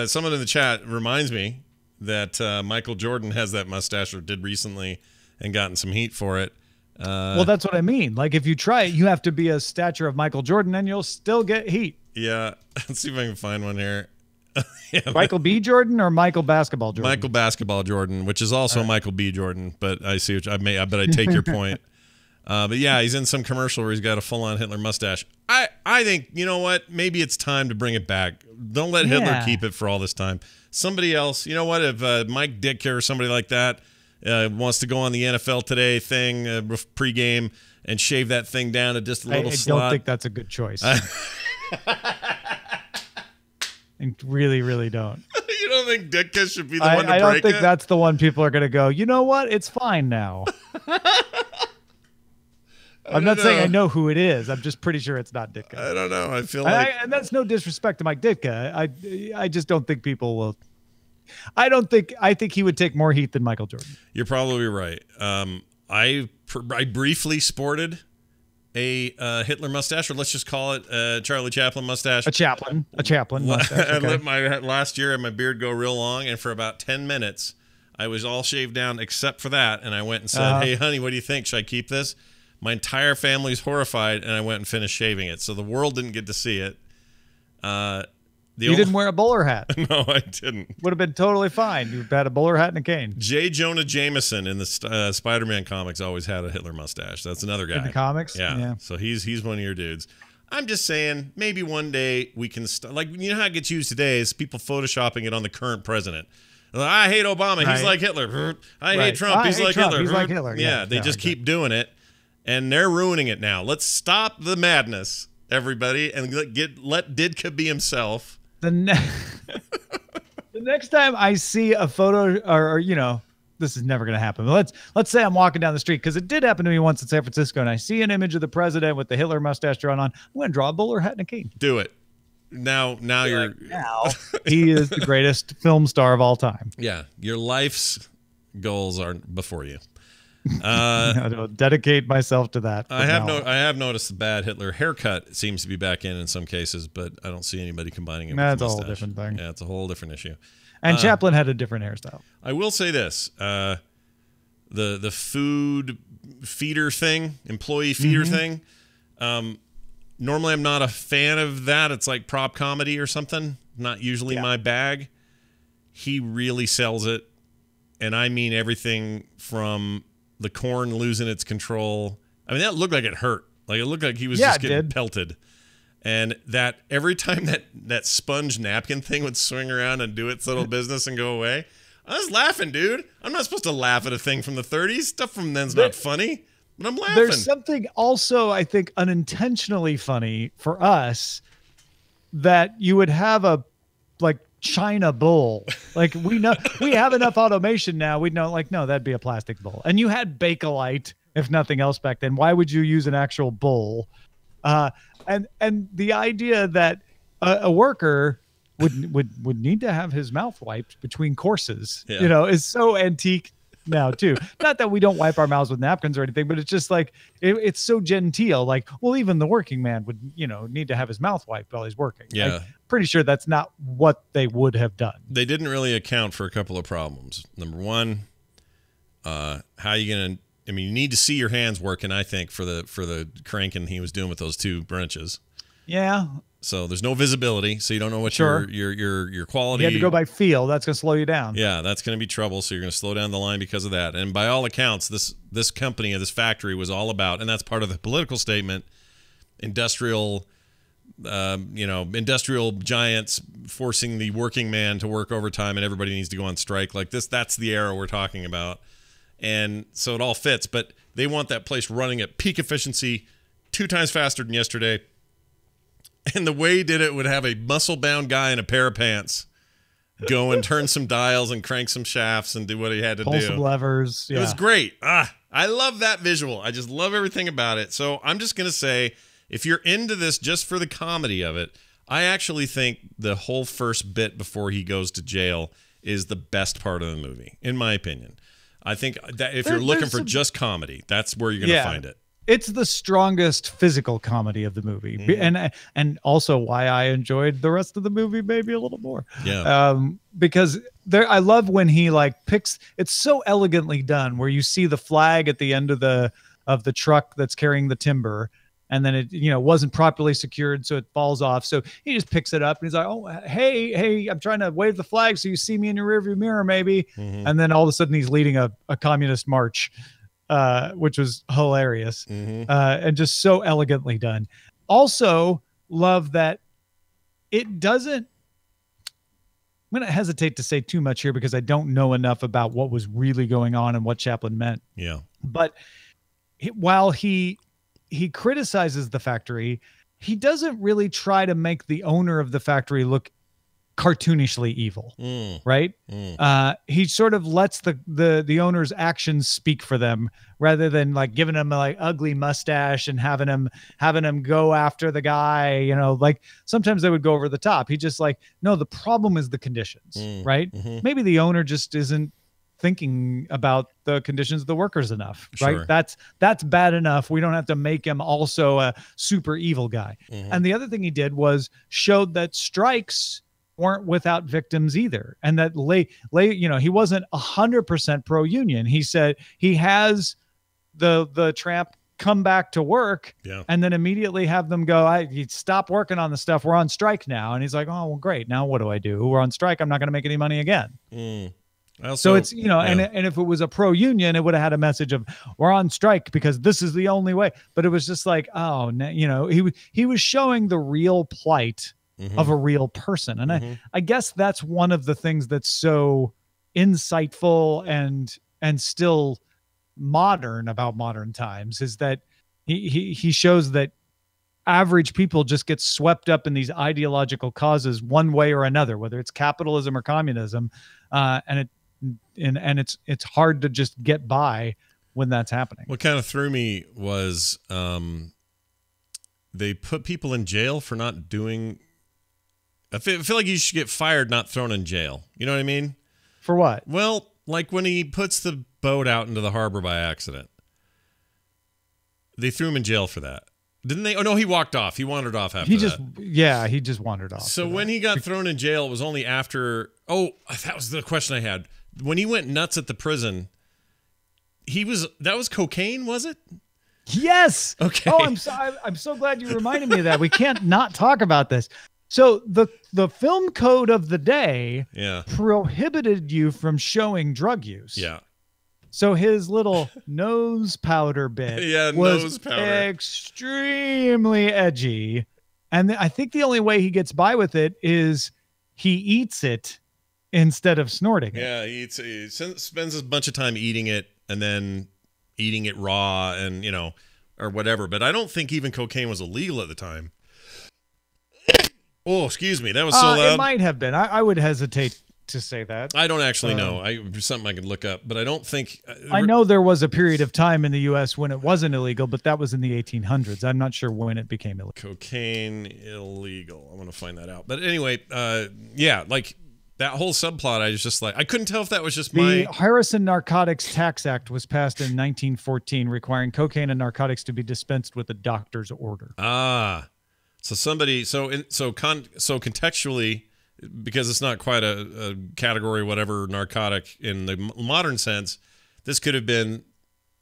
Someone in the chat reminds me, that Michael Jordan has that mustache, or did recently, and gotten some heat for it. Well, that's what I mean. Like, if you try it, you have to be a stature of Michael Jordan, and you'll still get heat. Yeah. Let's see if I can find one here. Yeah, Michael B. Jordan or Michael Basketball Jordan? Michael Basketball Jordan, which is also Michael B. Jordan, but I see what I take your point. But yeah, he's in some commercial where he's got a full-on Hitler mustache. I think, you know what? Maybe it's time to bring it back. Don't let Hitler keep it for all this time. Somebody else, you know what? If Mike Ditka or somebody like that wants to go on the NFL Today thing pregame and shave that thing down to just a little slot. I don't think that's a good choice. I really, really don't. You don't think Ditka should be the one to break it? I don't think that's the one people are going to go, you know what? It's fine now. I'm not saying I know who it is. I'm just pretty sure it's not Ditka. I don't know. I feel like... and that's no disrespect to Mike Ditka. I just don't think people will... I think he would take more heat than Michael Jordan. You're probably right. I briefly sported a Hitler mustache, or let's just call it a Charlie Chaplin mustache. A Chaplin mustache. I let my last year had my beard go real long, and for about 10 minutes, I was all shaved down except for that. And I went and said, "Hey, honey, what do you think? Should I keep this?" My entire family's horrified, and I went and finished shaving it, so the world didn't get to see it. You didn't wear a bowler hat. No, I didn't. Would have been totally fine. You had a bowler hat and a cane. J. Jonah Jameson in the Spider-Man comics always had a Hitler mustache. That's another guy. In the comics? Yeah. So he's one of your dudes. I'm just saying, maybe one day we can like, you know how it gets used today is people photoshopping it on the current president. Like, I hate Obama. He's like Hitler. I hate Trump. He's like Hitler. He's like Hitler. Yeah, they just keep doing it, and they're ruining it now. Let's stop the madness, everybody, and let Ditka be himself. The next time I see a photo, or you know, this is never going to happen. But let's say I'm walking down the street, because it did happen to me once in San Francisco, and I see an image of the president with the Hitler mustache drawn on. I'm going to draw a bowler hat and a cane. Do it. Now you're now he is the greatest film star of all time. Yeah, your life's goals are before you. I'll dedicate myself to that. I have noticed the bad Hitler haircut seems to be back in some cases, but I don't see anybody combining it. That's with a whole different thing. Yeah, it's a whole different issue. And Chaplin had a different hairstyle. I will say this: the food feeder thing, employee feeder thing. Normally, I'm not a fan of that. It's like prop comedy or something. Not usually my bag. He really sells it, and I mean everything from the corn losing its control. I mean, that looked like it hurt. Like, it looked like he was just getting pelted. And that every time that sponge napkin thing would swing around and do its little business and go away, I was laughing, dude. I'm not supposed to laugh at a thing from the 30s. Stuff from then's not funny, but I'm laughing. There's something also, I think, unintentionally funny for us that you would have a, like, China bowl. Like, we know we have enough automation now. We know, like, no, that'd be a plastic bowl. And you had Bakelite, if nothing else, back then. Why would you use an actual bowl? And the idea that a worker would need to have his mouth wiped between courses, you know, is so antique now too. Not that we don't wipe our mouths with napkins or anything, but it's just like it's so genteel. Like, well, even the working man would, you know, need to have his mouth wiped while he's working. Yeah. Like, pretty sure that's not what they would have done. They didn't really account for a couple of problems. Number one, how you gonna? I mean, you need to see your hands working, I think, for the cranking he was doing with those two wrenches. Yeah. So there's no visibility, so you don't know what your quality. You have to go by feel. That's going to slow you down. Yeah, that's going to be trouble. So you're going to slow down the line because of that. And by all accounts, this company, this factory, was all about, and that's part of the political statement, industrial giants forcing the working man to work overtime, and everybody needs to go on strike. Like this, that's the era we're talking about. And so it all fits, but they want that place running at peak efficiency 2 times faster than yesterday. And the way he did it would have a muscle-bound guy in a pair of pants go and turn some dials and crank some shafts and do what he had to do. Pull some levers. Yeah. It was great. I love that visual. I just love everything about it. So I'm just going to say, if you're into this just for the comedy of it, I actually think the whole first bit before he goes to jail is the best part of the movie, in my opinion. I think that if you're looking for just comedy, that's where you're going to find it. it's the strongest physical comedy of the movie, and also why I enjoyed the rest of the movie maybe a little more. Yeah. Because I love when he like picks. It's so elegantly done, where you see the flag at the end of the truck that's carrying the timber, and then it wasn't properly secured, so it falls off. So he just picks it up and he's like, "Oh, hey, I'm trying to wave the flag so you see me in your rearview mirror, maybe." And then all of a sudden he's leading a communist march. Which was hilarious, and just so elegantly done. Also, love that it doesn't. I'm going to hesitate to say too much here because I don't know enough about what was really going on and what Chaplin meant. Yeah. But while he criticizes the factory, he doesn't really try to make the owner of the factory look cartoonishly evil, right? He sort of lets the owner's actions speak for them, rather than like giving him a like ugly mustache and having him go after the guy. Like sometimes they would go over the top. He just like, no, the problem is the conditions, right? Maybe the owner just isn't thinking about the conditions of the workers enough, right? That's bad enough. We don't have to make him also a super evil guy. And the other thing he did was showed that strikes weren't without victims either, and that he wasn't 100% pro-union. He said he has the tramp come back to work, and then immediately have them go, stop working on the stuff, we're on strike now. And he's like, oh well, great, now what do I do? We're on strike, I'm not going to make any money again. So it's and if it was a pro-union, it would have had a message of we're on strike because this is the only way. But it was just like, he was showing the real plight of a real person. And I guess that's one of the things that's so insightful and still modern about modern times, is that he shows that average people just get swept up in these ideological causes one way or another, whether it's capitalism or communism. And it's hard to just get by when that's happening. What kind of threw me was they put people in jail for not doing. I feel like you should get fired, not thrown in jail. You know what I mean? For what? Well, like when he puts the boat out into the harbor by accident. They threw him in jail for that. Didn't they? Oh, no, he walked off. He wandered off after that. Yeah, he just wandered off. So when he got thrown in jail, it was only after... Oh, that was the question I had. When he went nuts at the prison, that was cocaine, was it? Yes. Okay. Oh, I'm so glad you reminded me of that. We can't not talk about this. So the film code of the day prohibited you from showing drug use. Yeah. So his little nose powder bit was nose powder. Extremely edgy. And I think the only way he gets by with it is he eats it instead of snorting it. Yeah, he spends a bunch of time eating it and then eating it raw and, or whatever. But I don't think even cocaine was illegal at the time. Oh, excuse me. That was so loud. It might have been. I would hesitate to say that. I don't actually know. Something I could look up, but I don't think. I know there was a period of time in the U.S. when it wasn't illegal, but that was in the 1800s. I'm not sure when it became illegal. Cocaine illegal. I want to find that out. But anyway, like that whole subplot, I was just like, I couldn't tell if that was just the Harrison Narcotics Tax Act was passed in 1914, requiring cocaine and narcotics to be dispensed with a doctor's order. So contextually, because it's not quite a category, whatever, narcotic in the modern sense, this could have been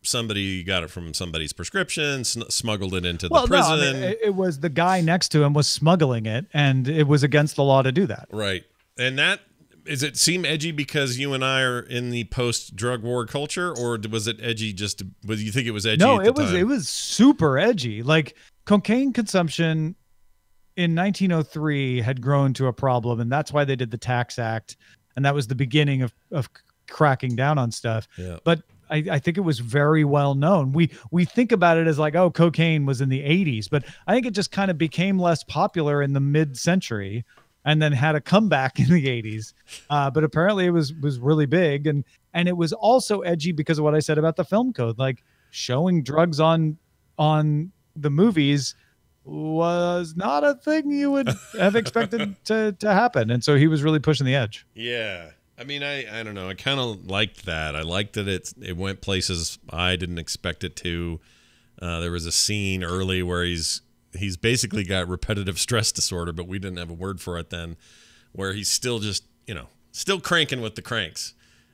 somebody got it from somebody's prescription, smuggled it into the prison. No, I mean, it was the guy next to him was smuggling it, and it was against the law to do that. Right. And does it seem edgy because you and I are in the post-drug war culture, or was it edgy do you think it was edgy? No, it was super edgy. Like cocaine consumption in 1903 had grown to a problem, and that's why they did the Tax Act, and that was the beginning of cracking down on stuff. Yeah. But I think it was very well known. We think about it as like, oh, cocaine was in the 80s, but I think it just kind of became less popular in the mid-century and then had a comeback in the 80s. But apparently it was really big, and it was also edgy because of what I said about the film code. Like showing drugs on the movies was not a thing you would have expected to happen. And so he was really pushing the edge. Yeah. I mean, I don't know. I kind of liked that. I liked that it went places I didn't expect it to. There was a scene early where he's basically got repetitive stress disorder, but we didn't have a word for it then, where he's still just, still cranking with the cranks.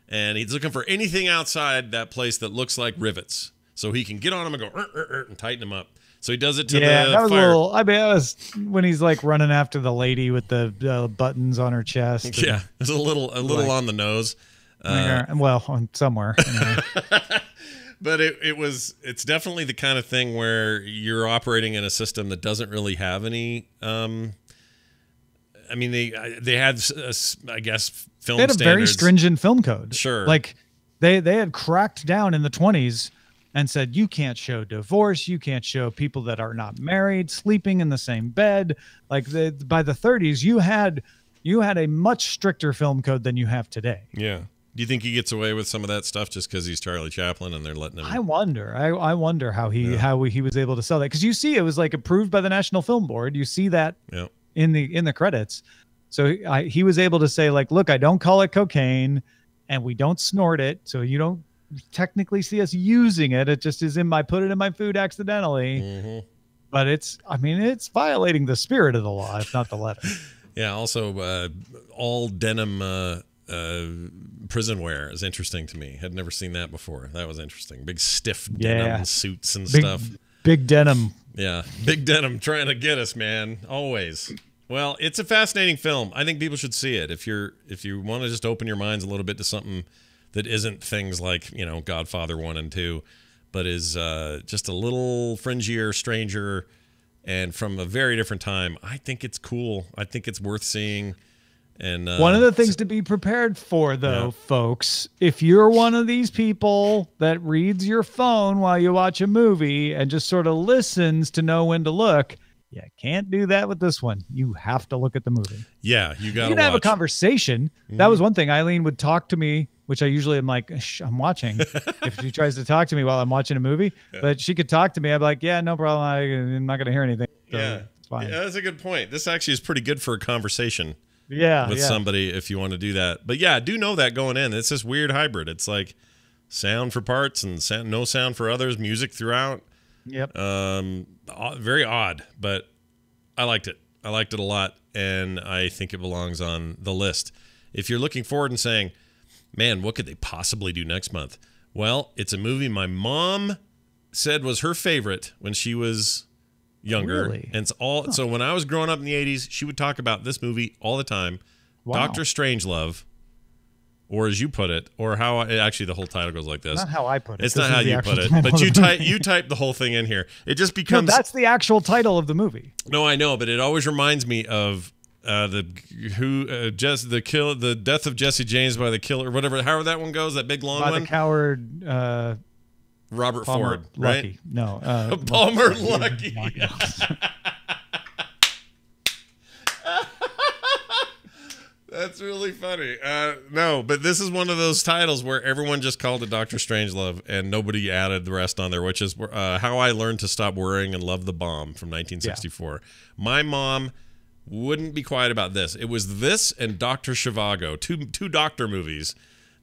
And he's looking for anything outside that place that looks like rivets, so he can get on him and go and tighten him up. So he does it to the that was fire. that was when he's like running after the lady with the buttons on her chest. Yeah, it's a little on the nose. Somewhere. Anyway. But it's definitely the kind of thing where you're operating in a system that doesn't really have any. I mean, they had, I guess, film standards. They had a very stringent film code. Sure. Like they had cracked down in the 20s and said, you can't show divorce. You can't show people that are not married, sleeping in the same bed. Like by the 30s, you had a much stricter film code than you have today. Yeah. Do you think he gets away with some of that stuff just because he's Charlie Chaplin and they're letting him? I wonder. I wonder how he was able to sell that, because you see it was like approved by the National Film Board. You see that in the credits. So he was able to say, like, look, I don't call it cocaine, and we don't snort it, so you don't technically see us using it. It just is I put it in my food accidentally. Mm-hmm. But it's violating the spirit of the law, if not the letter. Yeah. Also, all denim. Prison wear is interesting to me. Had never seen that before. That was interesting. Big stiff denim suits and stuff. Big denim. Yeah, big denim trying to get us, man. Always. Well, it's a fascinating film. I think people should see it. If you want to just open your minds a little bit to something that isn't things like, Godfather 1 and 2, but is just a little fringier, stranger, and from a very different time. I think it's cool. I think it's worth seeing. And one of the things to be prepared for, though, folks, if you're one of these people that reads your phone while you watch a movie and just sort of listens to know when to look, you can't do that with this one. You have to look at the movie. Yeah, you got to have a conversation. Mm-hmm. That was one thing. Eileen would talk to me, which I usually am like, I'm watching. If she tries to talk to me while I'm watching a movie, but she could talk to me. I'm like, yeah, no problem. I'm not going to hear anything. So it's fine. Yeah, that's a good point. This actually is pretty good for a conversation. With somebody, if you want to do that. But yeah, do know that going in. It's this weird hybrid. It's like sound for parts and no sound for others, music throughout. Yep. Very odd, but I liked it. I liked it a lot, and I think it belongs on the list. If you're looking forward and saying, man, what could they possibly do next month? Well, it's a movie my mom said was her favorite when she was younger. Really? And so when I was growing up in the 80s, she would talk about this movie all the time. Wow. Dr. Strangelove, or as you put it, or how actually the whole title goes like this. Not how I put it. It's not how you put it, but you type the whole thing in here. It just becomes. No, that's the actual title of the movie. No, I know, but it always reminds me of the death of Jesse James by the killer, whatever. However that one goes, that big long one. By the coward. Robert Palmer Ford, Lucky. right? No. Palmer Lucky. That's really funny. No, but this is one of those titles where everyone just called it Dr. Strangelove and nobody added the rest on there, which is How I Learned to Stop Worrying and Love the Bomb from 1964. Yeah. My mom wouldn't be quiet about this. It was this and Dr. Zhivago, two doctor movies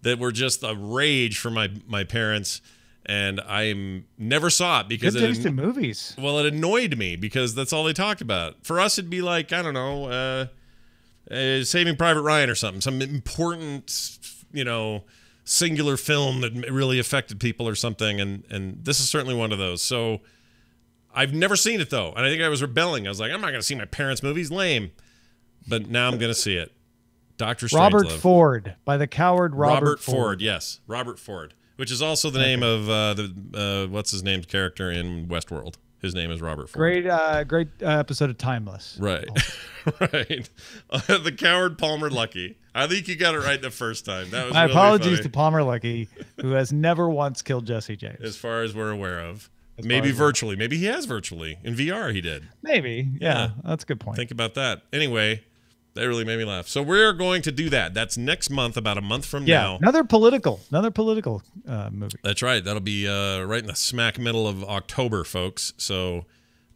that were just a rage for my parents. And I never saw it because good taste in movies. Well, it annoyed me because that's all they talked about. For us, it'd be like, I don't know, Saving Private Ryan or something, some important, singular film that really affected people or something. And this is certainly one of those. So I've never seen it though, and I think I was rebelling. I was like, I'm not going to see my parents' movies, lame. But now I'm going to see it. Dr. Strangelove. Robert Ford, by the coward Robert Ford. Yes, Robert Ford. Which is also the name of what's his name's character in Westworld. His name is Robert Ford. Great episode of Timeless. Right, right. The coward Palmer Lucky. I think you got it right the first time. That was. My really apologies funny. to Palmer Lucky, who has never once killed Jesse James, as far as we're aware of. Maybe virtually. Maybe he has virtually in VR. He did. Maybe. Yeah, that's a good point. Think about that. Anyway. That really made me laugh. So we're going to do that. That's next month, about a month from now. Another political movie. That's right. That'll be right in the smack middle of October, folks. So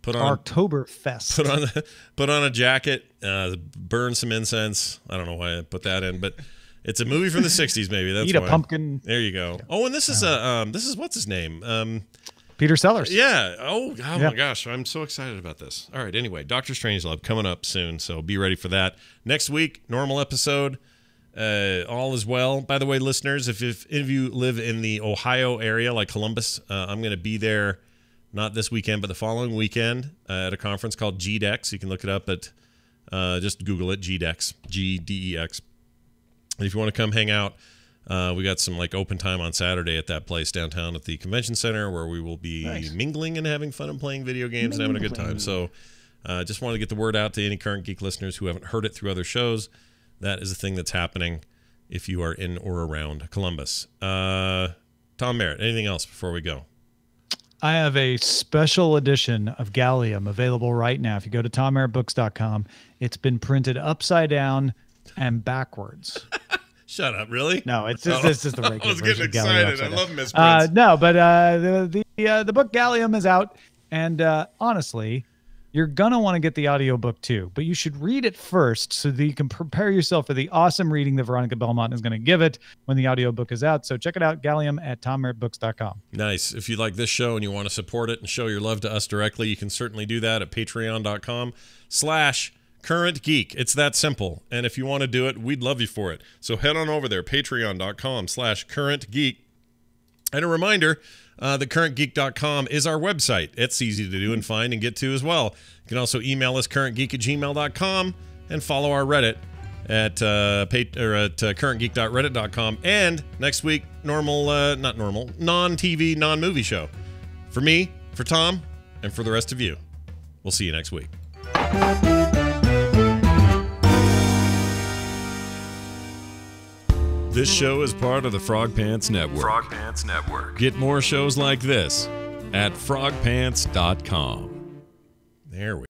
put on Oktoberfest. Put on a jacket, burn some incense. I don't know why I put that in, but it's a movie from the 60s maybe. That's Eat a pumpkin. There you go. Oh, and this is what's his name? Peter Sellers. Yeah. Oh my gosh. I'm so excited about this. All right. Anyway, Doctor Strangelove coming up soon, so be ready for that. Next week, normal episode. All is well. By the way, listeners, if any of you live in the Ohio area, like Columbus, I'm going to be there not this weekend, but the following weekend at a conference called GDEX. You can look it up at just Google it, GDEX, GDEX. And if you want to come hang out, we got some like open time on Saturday at that place downtown at the convention center where we will be mingling and having fun and playing video games and having a good time. So just wanted to get the word out to any Current Geek listeners who haven't heard it through other shows. That is a thing that's happening if you are in or around Columbus. Tom Merritt, anything else before we go? I have a special edition of Gallium available right now. If you go to tommerrittbooks.com, it's been printed upside down and backwards. Shut up, really? No, it's just this is the regular I was getting excited. I love misprints. No, but the book Gallium is out, and honestly, you're gonna want to get the audiobook too, but you should read it first so that you can prepare yourself for the awesome reading that Veronica Belmont is going to give it when the audiobook is out. So check it out, Gallium at tommerrittbooks.com. Nice. If you like this show and you want to support it and show your love to us directly, you can certainly do that at patreon.com/CurrentGeek. It's that simple. And if you want to do it, we'd love you for it. So head on over there, patreon.com/CurrentGeek. And a reminder, that CurrentGeek.com is our website. It's easy to do and find and get to as well. You can also email us, currentgeek@gmail.com, and follow our Reddit at currentgeek.reddit.com. And next week, non-TV, non-movie show. For me, for Tom, and for the rest of you. We'll see you next week. This show is part of the Frog Pants Network. Frog Pants Network. Get more shows like this at frogpants.com. There we go.